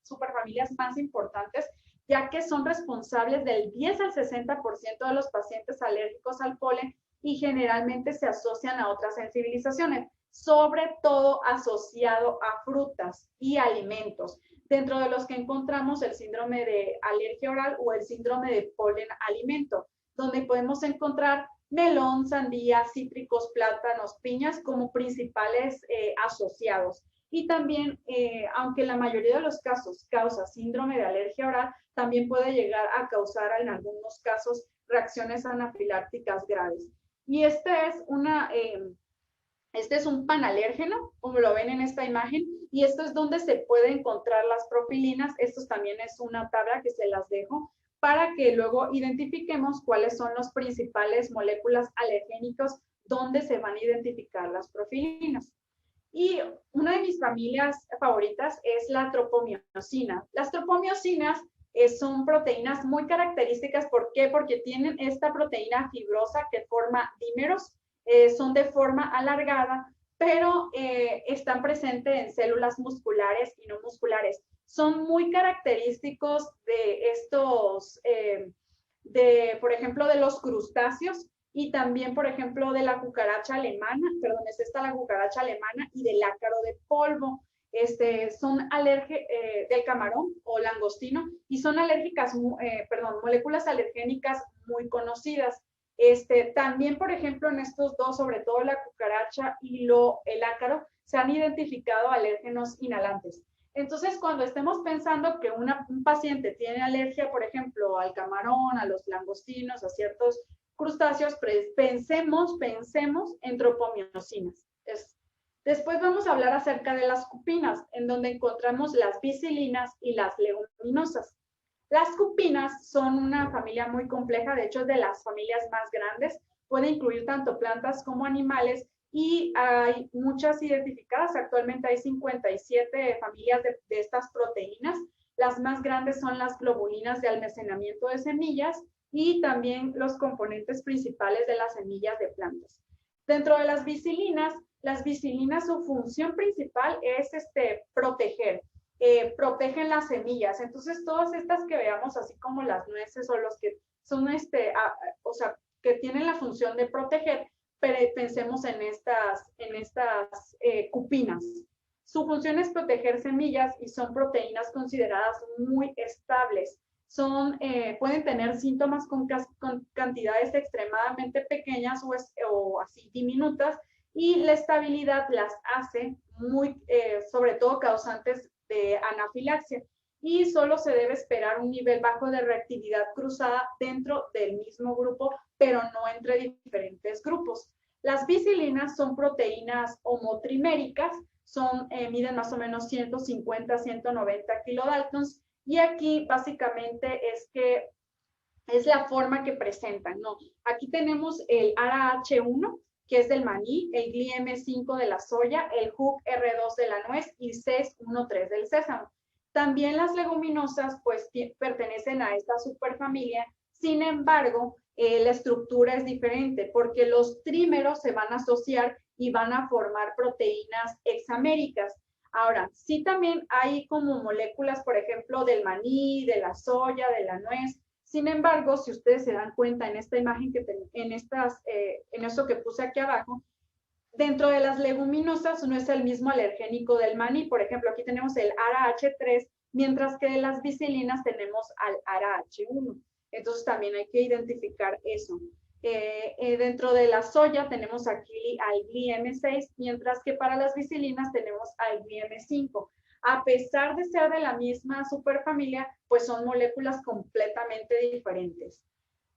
superfamilias más importantes, ya que son responsables del 10 al 60% de los pacientes alérgicos al polen y generalmente se asocian a otras sensibilizaciones, sobre todo asociado a frutas y alimentos, dentro de los que encontramos el síndrome de alergia oral o el síndrome de polen alimento, donde podemos encontrar melón, sandía, cítricos, plátanos, piñas como principales asociados. Y también, aunque en la mayoría de los casos causa síndrome de alergia oral, también puede llegar a causar en algunos casos reacciones anafilácticas graves. Y este es un panalérgeno, como lo ven en esta imagen, y esto es donde se puede encontrar las profilinas. Esto también es una tabla que se las dejo para que luego identifiquemos cuáles son las principales moléculas alergénicas donde se van a identificar las profilinas. Y una de mis familias favoritas es la tropomiosina. Las tropomiosinas son proteínas muy características. ¿Por qué? Porque tienen esta proteína fibrosa que forma dímeros, son de forma alargada, pero están presentes en células musculares y no musculares. Son muy característicos de estos, por ejemplo, de los crustáceos y también, por ejemplo, de la cucaracha alemana, perdón, es esta la cucaracha alemana y del ácaro de polvo. Son del camarón o langostino y son moléculas alergénicas muy conocidas. También, por ejemplo, en estos dos, sobre todo la cucaracha y el ácaro, se han identificado alérgenos inhalantes. Entonces, cuando estemos pensando que un paciente tiene alergia, por ejemplo, al camarón, a los langostinos, a ciertos crustáceos, pensemos en tropomiosinas. Después vamos a hablar acerca de las cupinas, en donde encontramos las bicilinas y las leguminosas. Las cupinas son una familia muy compleja, de hecho es de las familias más grandes, puede incluir tanto plantas como animales y hay muchas identificadas. Actualmente hay 57 familias de estas proteínas. Las más grandes son las globulinas de almacenamiento de semillas y también los componentes principales de las semillas de plantas. Dentro de las bicilinas, su función principal es proteger. Protegen las semillas. Entonces, todas estas que veamos, así como las nueces o los que son, que tienen la función de proteger, pero pensemos en estas cupinas. Su función es proteger semillas y son proteínas consideradas muy estables. Pueden tener síntomas con cantidades extremadamente pequeñas o así diminutas, y la estabilidad las hace muy, sobre todo causantes de anafilaxia. y solo se debe esperar un nivel bajo de reactividad cruzada dentro del mismo grupo, pero no entre diferentes grupos. Las bicilinas son proteínas homotriméricas, miden más o menos 150 a 190 kilodaltons, y aquí básicamente es la forma que presentan, ¿no? Aquí tenemos el ARAH1, que es del maní, el GLIM5 de la soya, el HUC-R2 de la nuez y CES13 del sésamo. También las leguminosas pues pertenecen a esta superfamilia, sin embargo, la estructura es diferente porque los trímeros se van a asociar y van a formar proteínas hexaméricas. Ahora, sí también hay como moléculas, por ejemplo, del maní, de la soya, de la nuez. Sin embargo, si ustedes se dan cuenta en esta imagen, en eso que puse aquí abajo, dentro de las leguminosas no es el mismo alergénico del maní. Por ejemplo, aquí tenemos el ARAH3, mientras que de las bicilinas tenemos al ARAH1. Entonces también hay que identificar eso. Dentro de la soya tenemos aquí al GLIM6, mientras que para las bicilinas tenemos al GLIM5. A pesar de ser de la misma superfamilia, pues son moléculas completamente diferentes.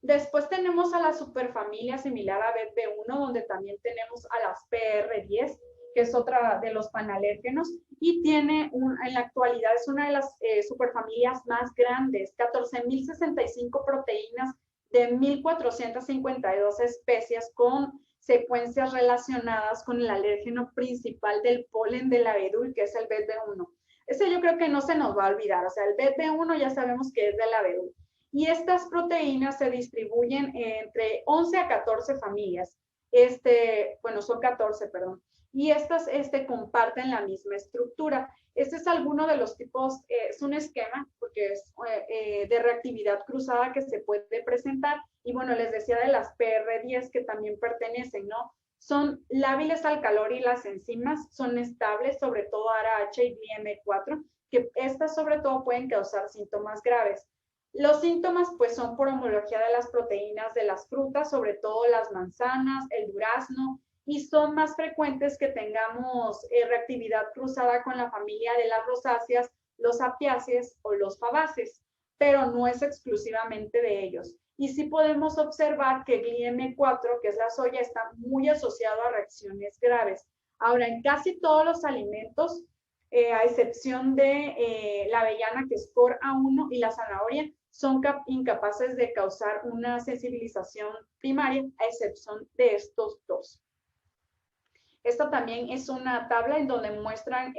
Después tenemos a la superfamilia similar a BET-B1, donde también tenemos a las PR10, que es otra de los panalérgenos, y en la actualidad es una de las superfamilias más grandes, 14.065 proteínas de 1.452 especies con secuencias relacionadas con el alérgeno principal del polen del abedul, que es el BET-B1. Ese yo creo que no se nos va a olvidar, o sea, el BET-B1 ya sabemos que es del abedul. Y estas proteínas se distribuyen entre 11 a 14 familias. Bueno, son 14, perdón. Y estas comparten la misma estructura. Este es alguno de los tipos, es un esquema, porque es de reactividad cruzada que se puede presentar. Y bueno, les decía de las PR10 que también pertenecen, ¿no? Son lábiles al calor y las enzimas son estables, sobre todo ARAH y GLIM4, que estas sobre todo pueden causar síntomas graves. Los síntomas pues son por homología de las proteínas de las frutas, sobre todo las manzanas, el durazno, y son más frecuentes que tengamos reactividad cruzada con la familia de las rosáceas, los apiáceas o los fabáceas, pero no es exclusivamente de ellos. Y sí podemos observar que GLIM4, que es la soya, está muy asociado a reacciones graves. Ahora, en casi todos los alimentos, a excepción de la avellana, que es COR-A1, y la zanahoria, son incapaces de causar una sensibilización primaria, a excepción de estos dos. Esta también es una tabla en donde muestran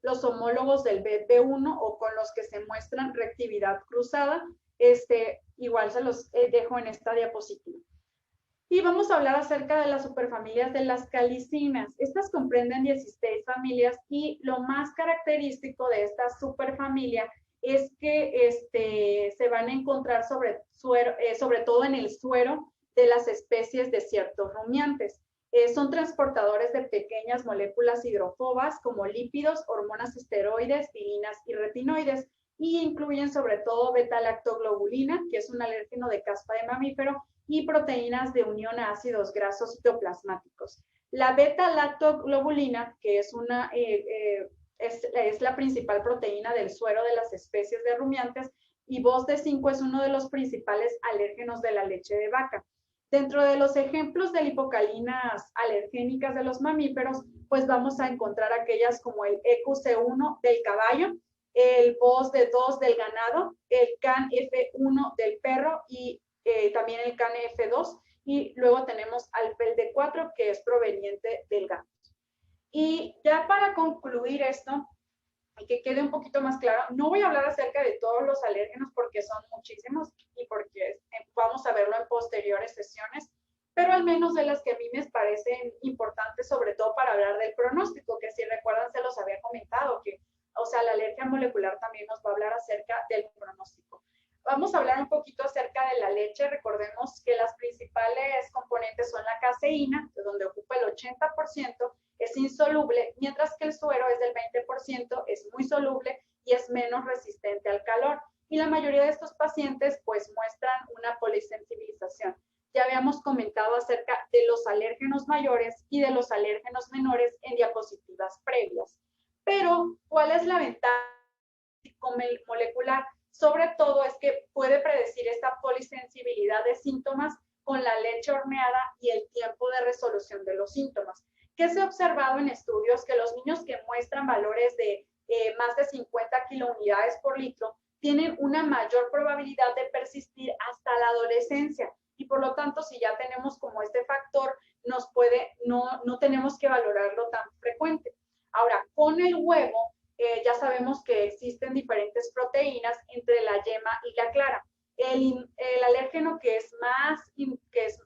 los homólogos del BET-B1 o con los que se muestran reactividad cruzada. Igual se los dejo en esta diapositiva. Y vamos a hablar acerca de las superfamilias de las calicinas. Estas comprenden 16 familias y lo más característico de esta superfamilia es que se van a encontrar sobre todo en el suero de las especies de ciertos rumiantes. Son transportadores de pequeñas moléculas hidrofobas como lípidos, hormonas esteroides, tirinas y retinoides, y incluyen sobre todo beta-lactoglobulina, que es un alérgeno de caspa de mamífero, y proteínas de unión a ácidos grasos citoplasmáticos. La beta-lactoglobulina, que es la principal proteína del suero de las especies de rumiantes, y BOS-D5 es uno de los principales alérgenos de la leche de vaca. Dentro de los ejemplos de lipocalinas alergénicas de los mamíferos, pues vamos a encontrar aquellas como el EQC1 del caballo, el BOS-D2 del ganado, el CAN-F1 del perro y también el CAN-F2, y luego tenemos al PEL-D4, que es proveniente del gato. Y ya para concluir esto, y que quede un poquito más claro, no voy a hablar acerca de todos los alérgenos porque son muchísimos y porque vamos a verlo en posteriores sesiones, pero al menos de las que a mí me parecen importantes, sobre todo para hablar del pronóstico, que si recuerdan se los había comentado, que, o sea, la alergia molecular también nos va a hablar acerca del pronóstico. Vamos a hablar un poquito acerca de la leche. Recordemos que las principales componentes son la caseína, de donde ocupa el 80%, es insoluble, mientras que el suero es del 20%, es muy soluble y es menos resistente al calor. Y la mayoría de estos pacientes pues muestran una polisensibilización. Ya habíamos comentado acerca de los alérgenos mayores y de los alérgenos menores en diapositivas previas. Pero, ¿cuál es la ventaja molecular, sobre todo es que puede predecir esta polisensibilidad de síntomas con la leche horneada y el tiempo de resolución de los síntomas. ¿Qué se ha observado en estudios? Que los niños que muestran valores de más de 50 kilounidades por litro tienen una mayor probabilidad de persistir hasta la adolescencia. Y por lo tanto, si ya tenemos como este factor, no tenemos que valorarlo tan frecuente. Ahora, con el huevo, ya sabemos que existen diferentes proteínas entre la yema y la clara. El alérgeno que es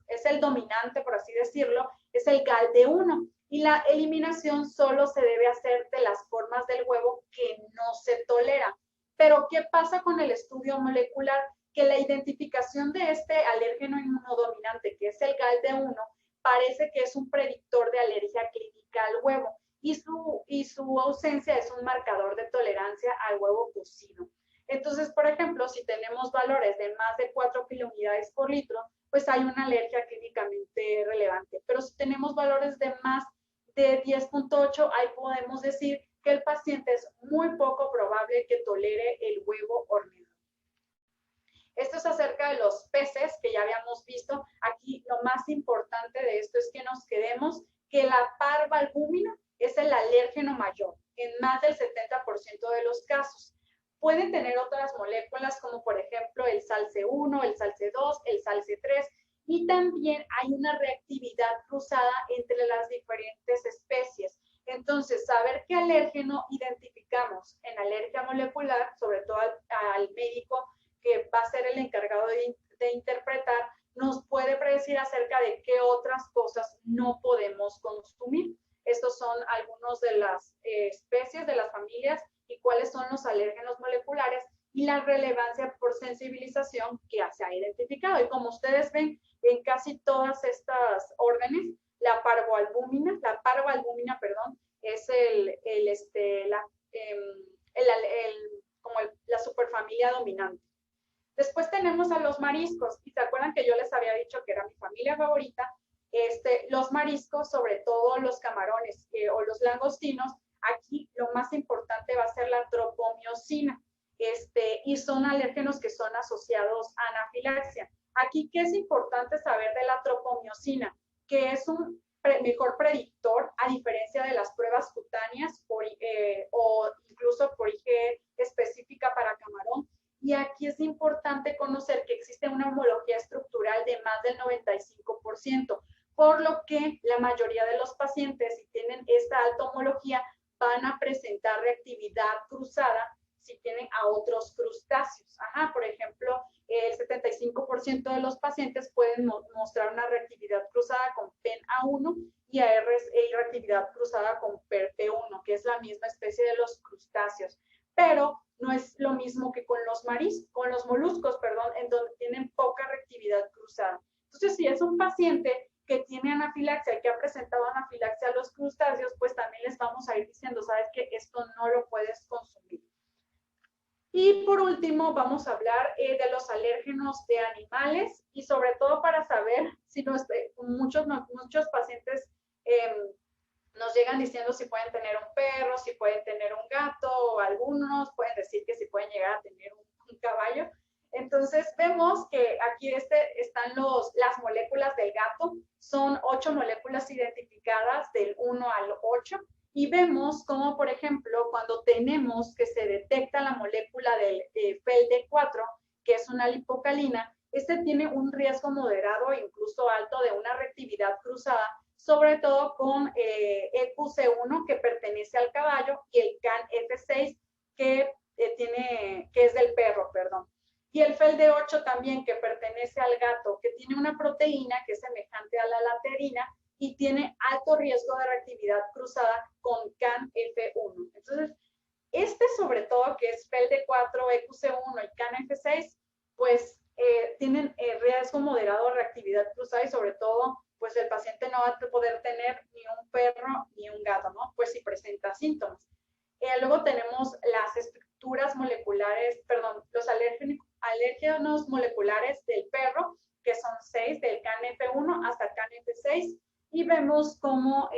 es el dominante, por así decirlo, es el GALD1. Y la eliminación solo se debe hacer de las formas del huevo que no se toleran. Pero, ¿qué pasa con el estudio molecular? Que la identificación de este alérgeno inmunodominante, que es el GALD1, parece que es un predictor de alergia clínica al huevo y su ausencia es un marcador de tolerancia al huevo cocido. Entonces, por ejemplo, si tenemos valores de más de 4 kilounidades por litro, pues hay una alergia clínicamente relevante. Pero si tenemos valores de más de 10.8, ahí podemos decir que el paciente es muy poco probable que tolere el huevo horneado. Esto es acerca de los peces que ya habíamos visto. Aquí lo más importante de esto es que nos quedemos que la parvalbúmina es el alérgeno mayor en más del 70% de los casos. Pueden tener otras moléculas como por ejemplo el SALC1, el SALC2, el SALC3 y también hay una reactividad cruzada entre las diferentes especies. Entonces, saber qué alérgeno identificamos en alergia molecular, sobre todo al médico que va a ser el encargado de interpretar, nos puede predecir acerca de qué otras cosas no podemos consumir. Estos son algunos de las especies, de las familias y cuáles son los alérgenos moleculares y la relevancia por sensibilización que se ha identificado. Y como ustedes ven, en casi todas estas órdenes, la parvalbúmina, es la superfamilia dominante. Después tenemos a los mariscos, y se acuerdan que yo les había dicho que era mi familia favorita. Los mariscos, sobre todo los camarones o los langostinos, aquí lo más importante va a ser la tropomiosina, y son alérgenos que son asociados a anafilaxia. Aquí, ¿qué es importante saber de la tropomiosina? Que es un mejor predictor, a diferencia de las pruebas cutáneas o incluso por IgE específica para camarón. Y aquí es importante conocer que existe una homología estructural de más del 95%, por lo que la mayoría de los pacientes, si tienen esta alta homología, van a presentar reactividad cruzada si tienen a otros crustáceos. Por ejemplo, el 75% de los pacientes pueden mostrar una reactividad cruzada con PEN-A1 y reactividad cruzada con PER-P1, que es la misma especie de los crustáceos. Pero no es lo mismo que con los moluscos, en donde tienen poca reactividad cruzada. Entonces, si es un paciente que tiene anafilaxia y que ha presentado anafilaxia a los crustáceos, pues también les vamos a ir diciendo, sabes que esto no lo puedes consumir. Y por último, vamos a hablar de los alérgenos de animales y sobre todo para saber si muchos pacientes nos llegan diciendo si pueden tener un perro, si pueden tener un gato, o algunos pueden decir que si pueden llegar a tener un caballo. Entonces vemos que aquí están las moléculas del gato, son 8 moléculas identificadas del 1 al 8, y vemos como, por ejemplo, cuando tenemos que se detecta la molécula del FeLD4, que es una lipocalina, tiene un riesgo moderado e incluso alto de una reactividad cruzada, sobre todo con EQC1, que pertenece al caballo, y el CAN-F6, que es del perro, Y el FeLD8 también, que pertenece al gato, que tiene una proteína que es semejante a la laterina y tiene alto riesgo de reactividad cruzada con CAN-F1. Entonces, sobre todo, que es FeLD4, EQC1 y CAN-F6, pues tienen riesgo moderado de reactividad cruzada y sobre todo, pues el paciente no va a poder tener ni un perro ni un gato, ¿no? Pues si presenta síntomas. Luego tenemos las estructuras moleculares, los alérgenos moleculares del perro, que son 6, del CAN-F1 hasta CAN-F6, y vemos como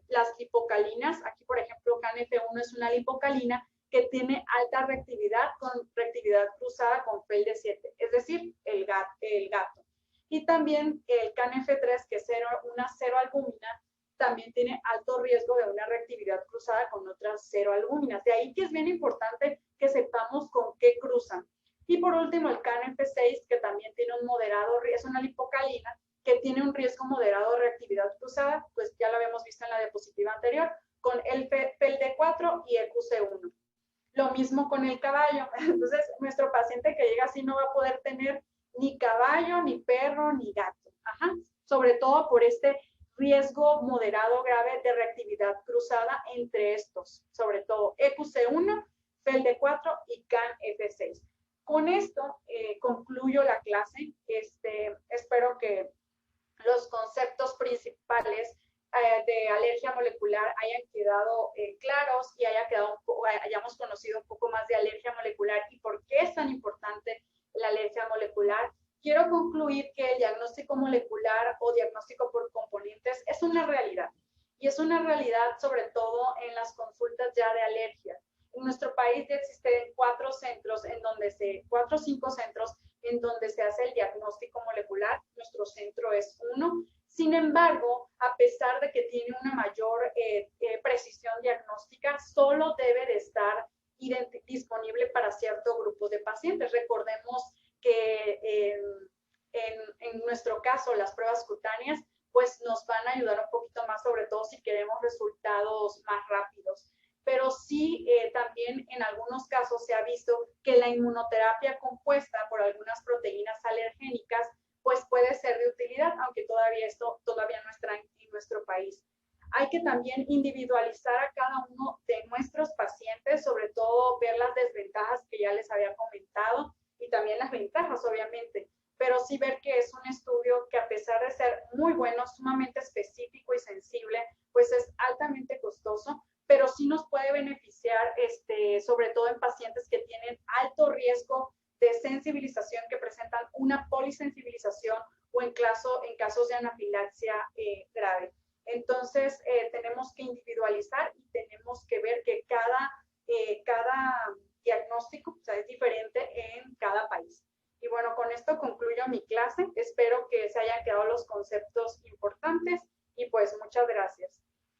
las lipocalinas, aquí por ejemplo CAN-F1 es una lipocalina que tiene alta reactividad con reactividad cruzada con FeLD7, es decir, el gato. Y también el CANF3, que es una cero albúmina, también tiene alto riesgo de una reactividad cruzada con otras cero albúminas. De ahí que es bien importante que sepamos con qué cruzan. Y por último, el CANF6, que también tiene un moderado, es una lipocalina, que tiene un riesgo moderado de reactividad cruzada, pues ya lo habíamos visto en la diapositiva anterior, con el FeLD4 y EQC1. Lo mismo con el caballo. Entonces, nuestro paciente que llega así no va a poder tener ni caballo, ni perro, ni gato. Ajá. Sobre todo por este riesgo moderado grave de reactividad cruzada entre estos, sobre todo EQC1, FeLD4 y CANF6. Con esto concluyo la clase. Espero que los conceptos principales de alergia molecular hayan quedado claros y hayamos conocido un poco más de alergia molecular y por qué es tan importante la alergia molecular. Quiero concluir que el diagnóstico molecular o diagnóstico por componentes es una realidad, y es una realidad sobre todo en las consultas ya de alergia. En nuestro país ya existen 4 o 5 centros en donde se hace el diagnóstico molecular. Nuestro centro es uno. Sin embargo, a pesar de que tiene una mayor precisión diagnóstica, solo debe de estar disponible para cierto grupo de pacientes. Recordemos que en nuestro caso, las pruebas cutáneas, pues nos van a ayudar un poquito más, sobre todo si queremos resultados más rápidos. Pero sí, también en algunos casos se ha visto que la inmunoterapia compuesta por algunas proteínas alergénicas pues puede ser de utilidad, aunque esto todavía no está en nuestro país. Hay que también individualizar a cada uno de nuestros pacientes, sobre todo ver las desventajas que ya les había comentado y también las ventajas, obviamente, pero sí ver que es un estudio que, a pesar de ser muy bueno, sumamente específico y sensible, pues es altamente costoso, pero sí nos puede beneficiar, sobre todo en pacientes que tienen alto riesgo de sensibilización, que presentan una polisensibilización, o en casos de anafilaxia grave. Entonces, tenemos que individualizar y tenemos que ver que cada diagnóstico, o sea, es diferente en cada país. Y bueno, con esto concluyo mi clase. Espero que se hayan quedado los conceptos importantes y pues muchas gracias.